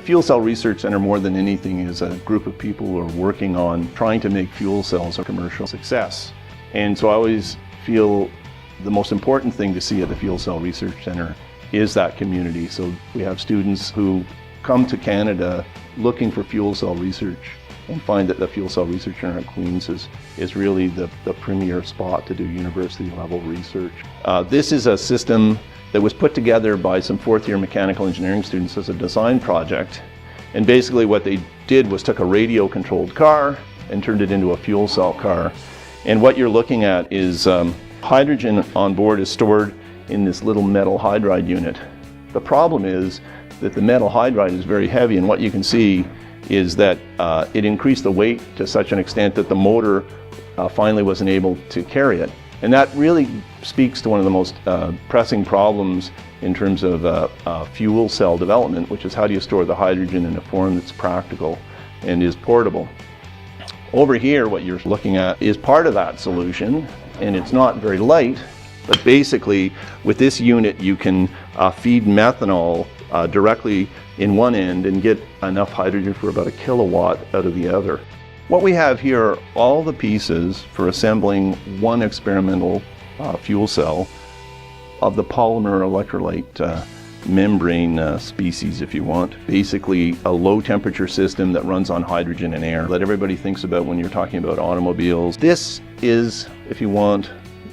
Fuel Cell Research Center, more than anything, is a group of people who are working on trying to make fuel cells a commercial success. And so I always feel the most important thing to see at the Fuel Cell Research Center is that community. So we have students who come to Canada looking for fuel cell research and find that the Fuel Cell Research Center at Queen's is really the premier spot to do university level research. This is a system that was put together by some fourth-year mechanical engineering students as a design project. And basically what they did was took a radio-controlled car and turned it into a fuel cell car. And what you're looking at is hydrogen on board is stored in this little metal hydride unit. The problem is that the metal hydride is very heavy, and what you can see is that it increased the weight to such an extent that the motor finally wasn't able to carry it. And that really speaks to one of the most pressing problems in terms of fuel cell development, which is how do you store the hydrogen in a form that's practical and is portable. Over here, what you're looking at is part of that solution, and it's not very light, but basically with this unit you can feed methanol directly in one end and get enough hydrogen for about 1 kilowatt out of the other. What we have here are all the pieces for assembling one experimental fuel cell of the polymer electrolyte membrane species, if you want. Basically a low temperature system that runs on hydrogen and air that everybody thinks about when you're talking about automobiles. This is, if you want,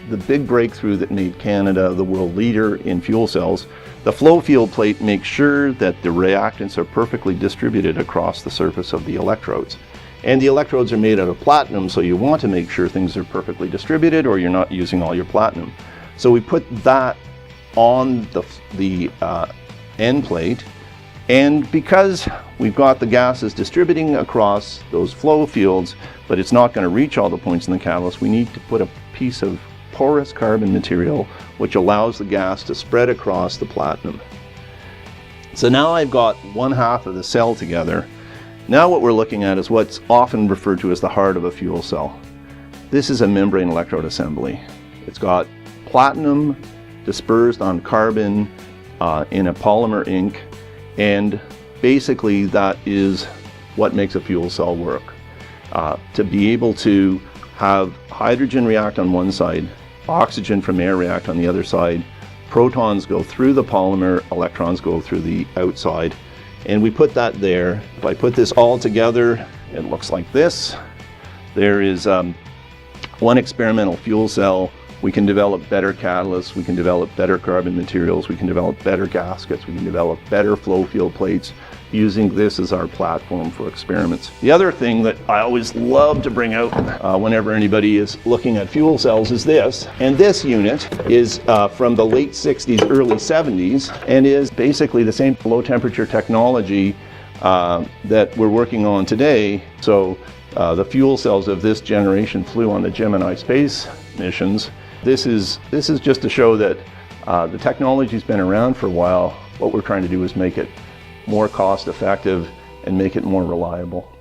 the big breakthrough that made Canada the world leader in fuel cells. The flow field plate makes sure that the reactants are perfectly distributed across the surface of the electrodes. And the electrodes are made out of platinum, so you want to make sure things are perfectly distributed or you're not using all your platinum. So we put that on the end plate, and because we've got the gases distributing across those flow fields, but it's not going to reach all the points in the catalyst, we need to put a piece of porous carbon material which allows the gas to spread across the platinum. So now I've got one half of the cell together. Now what we're looking at is what's often referred to as the heart of a fuel cell. This is a membrane electrode assembly. It's got platinum dispersed on carbon in a polymer ink, and basically that is what makes a fuel cell work. To be able to have hydrogen react on one side, oxygen from air react on the other side, protons go through the polymer, electrons go through the outside, and we put that there. If I put this all together, it looks like this. There is one experimental fuel cell. We can develop better catalysts, we can develop better carbon materials, we can develop better gaskets, we can develop better flow field plates using this as our platform for experiments. The other thing that I always love to bring out whenever anybody is looking at fuel cells is this. And this unit is from the late 60s, early 70s, and is basically the same low temperature technology that we're working on today. So the fuel cells of this generation flew on the Gemini space missions. This is just to show that the technology's been around for a while. What we're trying to do is make it more cost effective and make it more reliable.